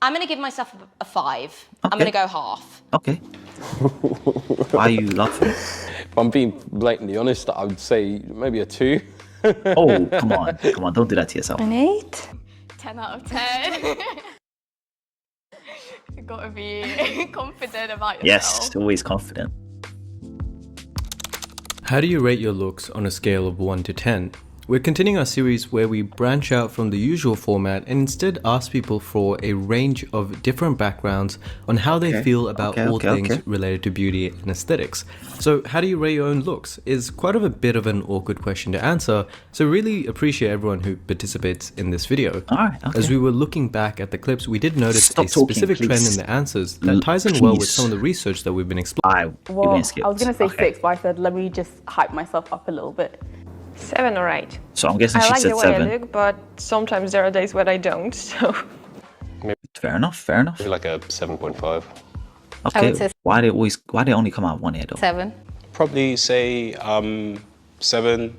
I'm gonna give myself a 5. Okay. I'm gonna go half. Okay. Why are you laughing? If I'm being blatantly honest, I would say maybe a 2. Oh, come on. Come on, don't do that to yourself. An 8? 10 out of 10. You've got to be confident about yourself. Yes, always confident. How do you rate your looks on a scale of 1 to 10? We're continuing our series where we branch out from the usual format and instead ask people for a range of different backgrounds on how they feel about all things related to beauty and aesthetics. So how do you rate your own looks is quite a bit of an awkward question to answer, so really appreciate everyone who participates in this video. As we were looking back at the clips, we did notice a specific trend in the answers that ties in well with some of the research that we've been exploring. Well, I was going to say 6, but I said let me just hype myself up a little bit. 7 or 8. So I'm guessing I she like said the way 7. I look, but sometimes there are days when I don't, so... Fair enough, fair enough. Maybe like a 7.5. Okay, why they only come out one ear though? 7. Probably say 7.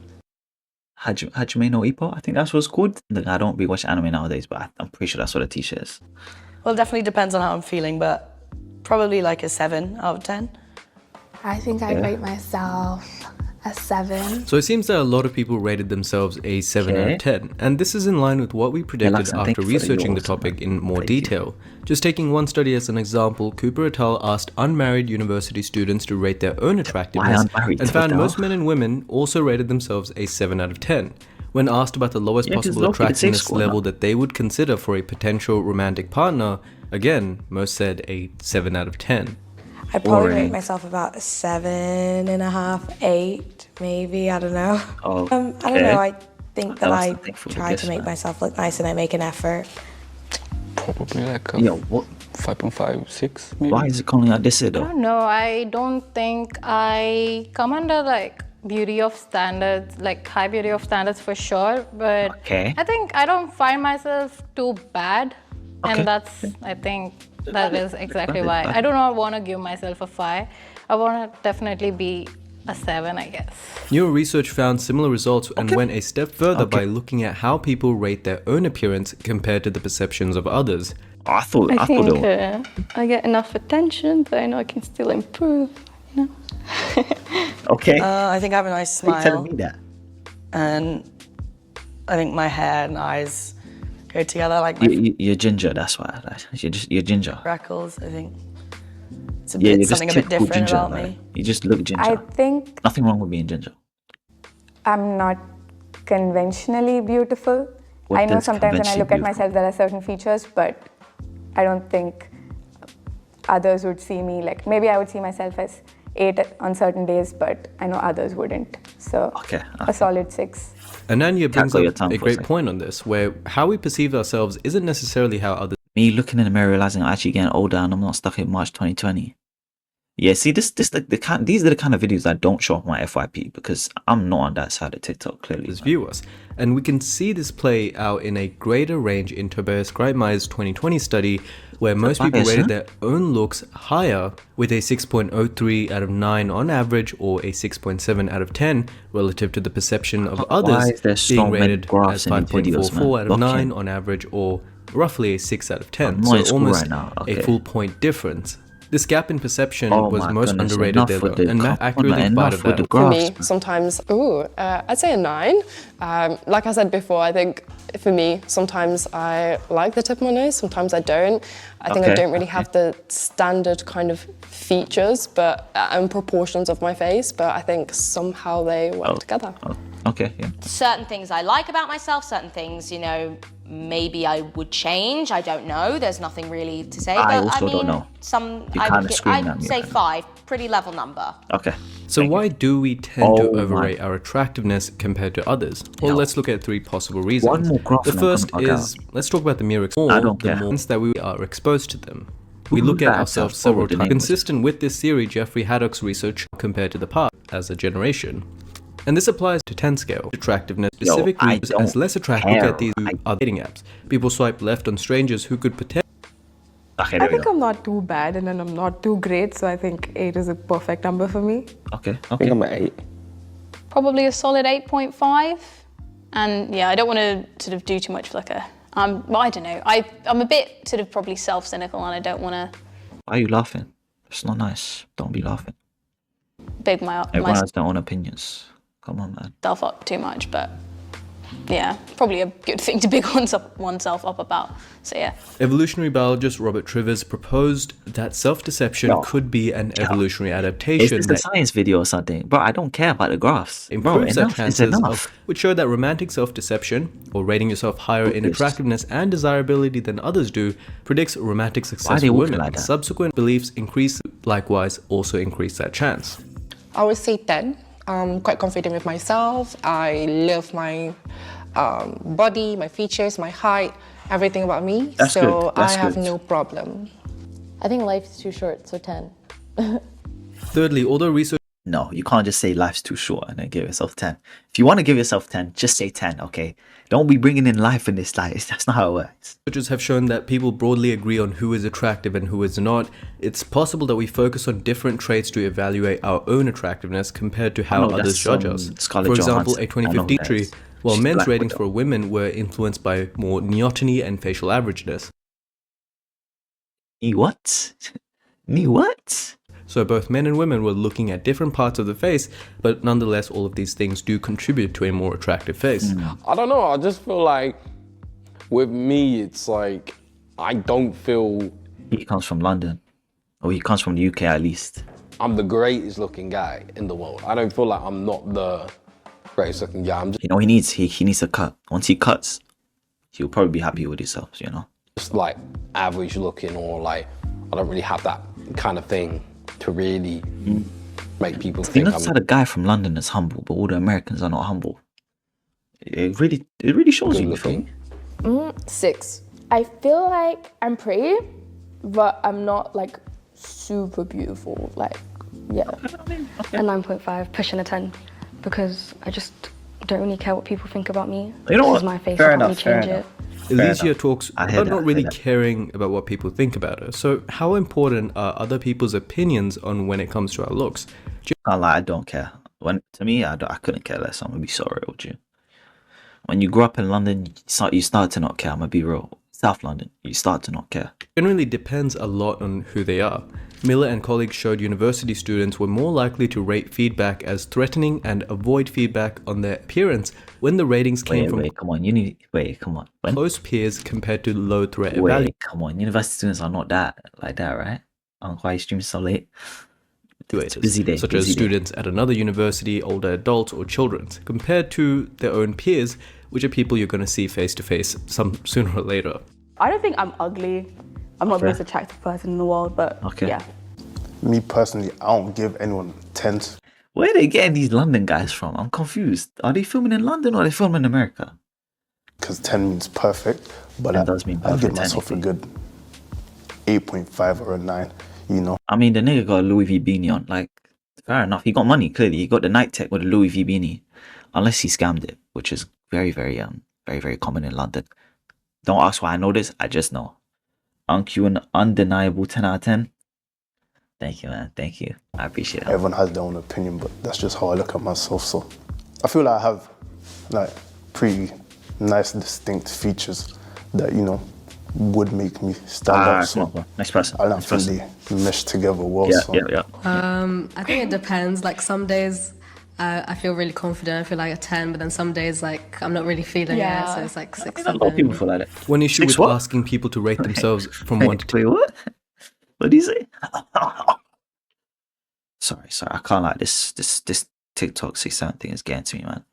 Hajime no Ippo, I think that's what's called. Look, I don't rewatch anime nowadays, but I'm pretty sure that's what a t-shirt is. Well, it definitely depends on how I'm feeling, but probably like a 7 out of 10. I think I'd rate myself a 7. So it seems that a lot of people rated themselves a 7 out of 10, and this is in line with what we predicted after researching the topic in more detail. Just taking one study as an example, Cooper et al. Asked unmarried university students to rate their own attractiveness and found most men and women also rated themselves a 7 out of 10. When asked about the lowest possible attractiveness level that they would consider for a potential romantic partner, again, most said a 7 out of 10. I'd probably rate myself about a 7.5, 8, maybe. I don't know. I don't know. I think that I try to make myself look nice and I make an effort. Probably like a 5.5, 6 maybe. Why is it calling out this though? I don't know. I don't think I come under like beauty of standards, like high beauty of standards for sure. But I think I don't find myself too bad. And that's, I think, that is exactly why. I do not want to give myself a 5. I want to definitely be a 7, I guess. Your research found similar results and went a step further by looking at how people rate their own appearance compared to the perceptions of others. I think I get enough attention, but I know I can still improve, you know? I think I have a nice smile. Telling me that. And I think my hair and eyes go together. Like you're ginger, that's why. You're ginger. Freckles, I think. It's a bit, something a bit different ginger, about me. You just look ginger. I think nothing wrong with being ginger. I'm not conventionally beautiful. I know sometimes when I look at myself there are certain features, but I don't think others would see me like, maybe I would see myself as 8 on certain days, but I know others wouldn't. So a solid 6. Ananya brings up a great point on this, where how we perceive ourselves isn't necessarily how others... Me looking in the mirror realizing I'm actually getting older and I'm not stuck in March 2020. Yeah, see, these are the kind of videos I don't show off my FYP because I'm not on that side of TikTok, clearly. View us. And we can see this play out in a greater range in Tobias Greitmeyer's 2020 study, where most people rated their own looks higher, with a 6.03 out of 9 on average or a 6.7 out of 10 relative to the perception of others being rated as 5.44 out of 9 on average or roughly a 6 out of 10. So almost a full point difference. This gap in perception was most underrated there, and Matt accurately part of that. For me, sometimes, I'd say a 9. Like I said before, I think for me, sometimes I like the tip of my nose, sometimes I don't. I think I don't really have the standard kind of features and proportions of my face, but I think somehow they work together. Certain things I like about myself, certain things, you know, maybe I would change. I don't know. There's nothing really to say. I also don't know. I'd say 5. Pretty level number. So why do we tend to overrate our attractiveness compared to others? Well, let's look at 3 possible reasons. The first is, let's talk about the mere exposure that we are exposed to them. We look at ourselves several times. Consistent with this theory, Jeffrey Haddock's research compared to the past as a generation. And this applies to 10 scale. Attractiveness, specific groups as less attractive look at these other dating apps. People swipe left on strangers who could potentially... I think I'm not too bad and then I'm not too great, so I think 8 is a perfect number for me. I think I'm at 8. Probably a solid 8.5. And yeah, I don't want to sort of do too much of like a Well, I don't know. I'm a bit sort of probably self-cynical, and I don't want to. Why are you laughing? It's not nice. Don't be laughing. Big Everyone has their own opinions. Come on, man. Myself up too much, but yeah, probably a good thing to big oneself up about. So yeah. Evolutionary biologist Robert Trivers proposed that self-deception could be an evolutionary adaptation. Is this a science video or something? Bro, I don't care about the graphs. Improves our chances which show that romantic self-deception, or rating yourself higher in attractiveness and desirability than others do, predicts romantic success for women. Like subsequent beliefs increase, likewise, also increase that chance. I would say 10. I'm quite confident with myself. I love my body, my features, my height, everything about me. So I have no problem. I think life is too short, so 10. Thirdly, although research... No, you can't just say life's too short and then give yourself 10. If you want to give yourself 10, just say 10, okay? Don't be bringing in life in this life. That's not how it works. Researchers have shown that people broadly agree on who is attractive and who is not. It's possible that we focus on different traits to evaluate our own attractiveness compared to how others judge us. For example, a 2015 study, while men's ratings for women were influenced by more neoteny and facial averageness. What? What? So both men and women were looking at different parts of the face, but nonetheless, all of these things do contribute to a more attractive face. I don't know, I just feel like with me, it's like, I don't feel... He comes from London, or he comes from the UK at least. I'm the greatest looking guy in the world. I don't feel like I'm not the greatest looking guy. I'm just, you know, he needs a cut. Once he cuts, he'll probably be happy with himself, you know? Just like average looking, or like, I don't really have that kind of thing to really make people think. You notice how the guy from London is humble, but all the Americans are not humble. It really shows you. Looking. 6. I feel like I'm pretty, but I'm not like super beautiful. Like, yeah. A 9.5, pushing a 10, because I just don't really care what people think about me. You know this what? is my face. Fair I can't enough, really change it. Elysia talks about not really caring about what people think about her. So how important are other people's opinions on when it comes to our looks? I don't care. To me, I couldn't care less. I'm gonna be so real with you. When you grow up in London, you start to not care. I'm gonna be real. South London, you start to not care. Generally depends a lot on who they are. Miller and colleagues showed university students were more likely to rate feedback as threatening and avoid feedback on their appearance when the ratings came from close peers compared to low threat value. Come on, university students are not like that, right? Why are you streaming so late? It's a busy day. Such as students at another university, older adults or children, compared to their own peers, which are people you're going to see face to face sooner or later. I don't think I'm ugly. I'm not the most attractive person in the world, but yeah. Me personally, I don't give anyone 10s. Where are they getting these London guys from? I'm confused. Are they filming in London or are they filming in America? Because 10 means perfect, but it does mean perfect. I'd give myself a good 8.5 or a 9, you know. I mean, the nigga got a Louis V beanie on. Like, fair enough. He got money, clearly. He got the night tech with a Louis V beanie. Unless he scammed it, which is very, very common in London. Don't ask why I know this. I just know. Aren't you an undeniable 10 out of 10? Thank you, man. Thank you. I appreciate it. Everyone has their own opinion, but that's just how I look at myself. So I feel like I have like pretty nice, distinct features that, you know, would make me stand out. So next person. I don't think they mesh together well. I think it depends. Like some days I feel really confident, I feel like a 10, but then some days like I'm not really feeling it, so it's like 6, 7. A lot of people feel like that. One issue with asking people to rate themselves from 1 to 10. Wait, what? What did you say? Sorry, I can't like this TikTok 6-7 thing is getting to me, man.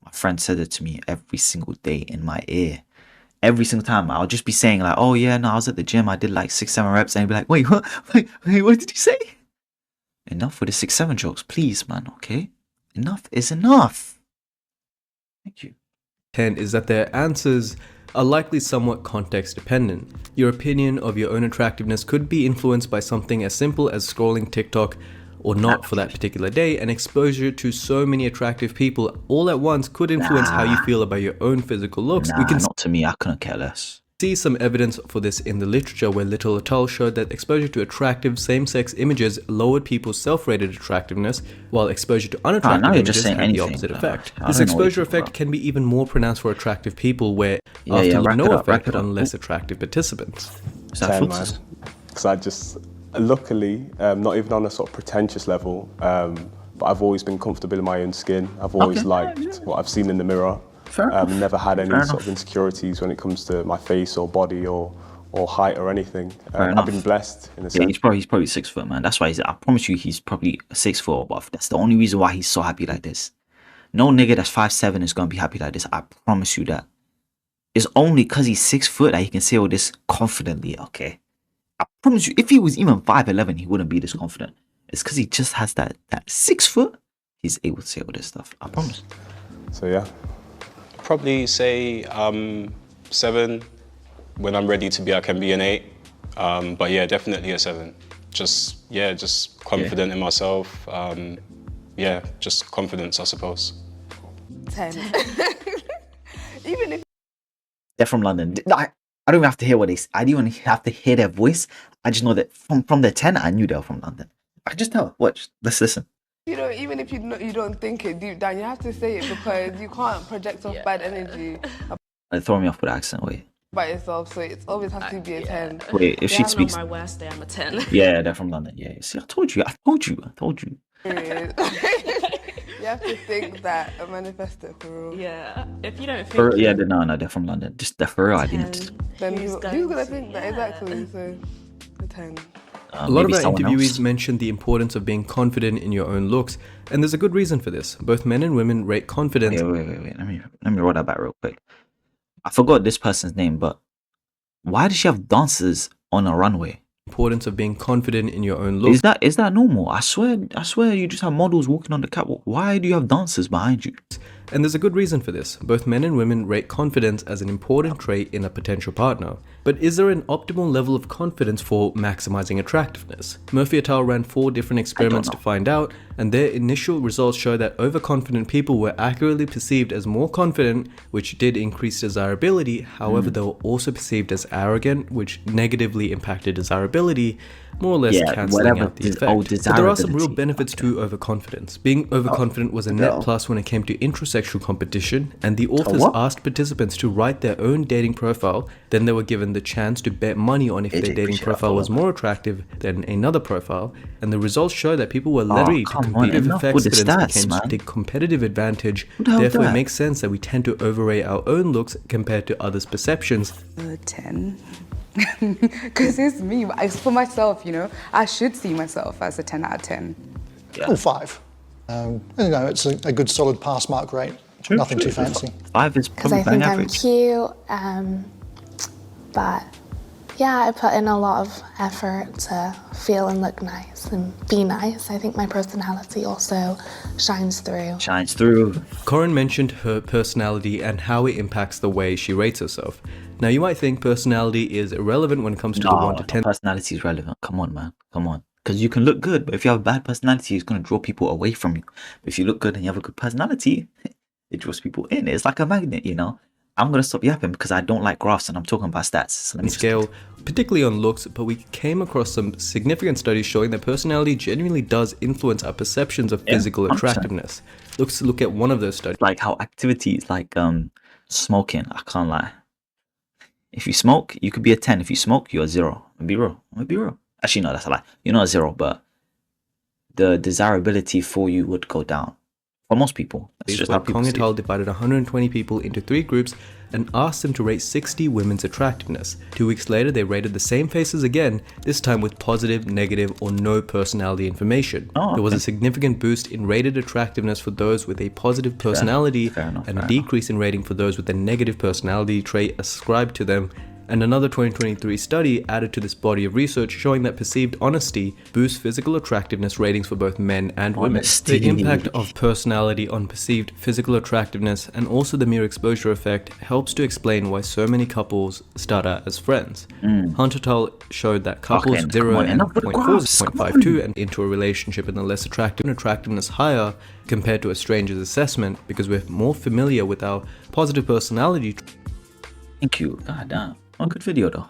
My friend said it to me every single day in my ear. Every single time I'll just be saying like, oh yeah, no, I was at the gym, I did like 6-7 reps, and he'd be like, wait, what? Wait, what did you say? Enough with the 6-7 jokes, please, man, okay? Enough is enough. Thank you. 10 is that their answers are likely somewhat context dependent. Your opinion of your own attractiveness could be influenced by something as simple as scrolling TikTok or not for that particular day, and exposure to so many attractive people all at once could influence how you feel about your own physical looks. Not to me, I couldn't care less. See some evidence for this in the literature, where Little et al. Showed that exposure to attractive same-sex images lowered people's self-rated attractiveness, while exposure to unattractive images had the opposite effect. This exposure effect can be even more pronounced for attractive people, where after no effect on less attractive participants. 10, man. Because I just, luckily, not even on a sort of pretentious level, but I've always been comfortable in my own skin. I've always liked what I've seen in the mirror. Never had any sort of insecurities when it comes to my face or body or height or anything. I've been blessed in a sense. He's probably 6 foot, man. That's why I promise you he's probably 6 foot or above. That's the only reason why he's so happy like this. No nigga that's 5'7" is gonna be happy like this. I promise you that. It's only because he's 6 foot that he can say all this confidently, okay? I promise you, if he was even 5'11", he wouldn't be this confident. It's because he just has that 6 foot. He's able to say all this stuff. I promise. So yeah. Probably say 7. When I'm ready to be, I can be an 8. But yeah, definitely a 7. Just confident in myself. Yeah, just confidence, I suppose. 10. Even if they're from London. I don't even have to hear what they say. I didn't even have to hear their voice. I just know that from their 10, I knew they were from London. I can just tell. Watch. Let's listen. You know, even if you don't think it deep down, you have to say it because you can't project off bad energy Throw me off with accent. Wait. by yourself. So it always has to be a 10. Wait, if she speaks. On my worst day, I'm a 10. Yeah, they're from London. Yeah. See, I told you. You have to think that and manifest it for real. Yeah. If you don't think No, they're from London. Just they're for real. I didn't. Then who's gonna think that exactly? So a 10. A lot of our interviewees mentioned the importance of being confident in your own looks, and there's a good reason for this. Both men and women rate confidence. Wait. Let me roll that back real quick. I forgot this person's name, but why does she have dancers on a runway? Importance of being confident in your own looks. Is that normal? I swear you just have models walking on the catwalk. Why do you have dancers behind you? And there's a good reason for this. Both men and women rate confidence as an important trait in a potential partner. But is there an optimal level of confidence for maximizing attractiveness? Murphy et al. Ran 4 different experiments to find out, and their initial results show that overconfident people were accurately perceived as more confident, which did increase desirability. However, they were also perceived as arrogant, which negatively impacted desirability, more or less cancelling out the effect. But there are some real benefits to overconfidence. Being overconfident was a net plus when it came to intrasexual competition, and the authors asked participants to write their own dating profile. Then they were given the chance to bet money on if their dating profile was more attractive than another profile, and the results show that people were less ready to compete with confidence became a competitive advantage. Therefore, it makes sense that we tend to overrate our own looks compared to others' perceptions. 10. Because it's me. It's for myself, you know. I should see myself as a 10 out of 10. Oh, 5. You know, it's a good solid pass mark rate. Nothing too fancy. 5 is probably bang average. Because I think I'm cute, but yeah, I put in a lot of effort to feel and look nice and be nice. I think my personality also shines through. Corinne mentioned her personality and how it impacts the way she rates herself. Now, you might think personality is irrelevant when it comes to the 1 to 10. Personality is relevant. Come on, man. Come on. Because you can look good, but if you have a bad personality, it's going to draw people away from you. But if you look good and you have a good personality, it draws people in. It's like a magnet, you know? I'm going to stop yapping because I don't like graphs and I'm talking about stats. So let me scale, particularly on looks, but we came across some significant studies showing that personality genuinely does influence our perceptions of physical 100%. Attractiveness. Let's look at one of those studies. Like how activities like smoking, I can't lie. If you smoke, you could be a 10. If you smoke, you're a 0. I'm gonna be real. Actually, no, that's a lie. You're not a 0, but the desirability for you would go down. For most people. That's just how people Kong et al. Divided 120 people into 3 groups and asked them to rate 60 women's attractiveness. 2 weeks later, they rated the same faces again, this time with positive, negative, or no personality information. There was a significant boost in rated attractiveness for those with a positive personality and a decrease in rating for those with a negative personality trait ascribed to them. And another 2023 study added to this body of research showing that perceived honesty boosts physical attractiveness ratings for both men and women. The impact of personality on perceived physical attractiveness and also the mere exposure effect helps to explain why so many couples start out as friends. Hunt et al. Showed that couples 0 and 0.4 0.52 and into a relationship in the less attractive and attractiveness higher compared to a stranger's assessment because we're more familiar with our positive personality. Thank you. God damn. Oh, good video though.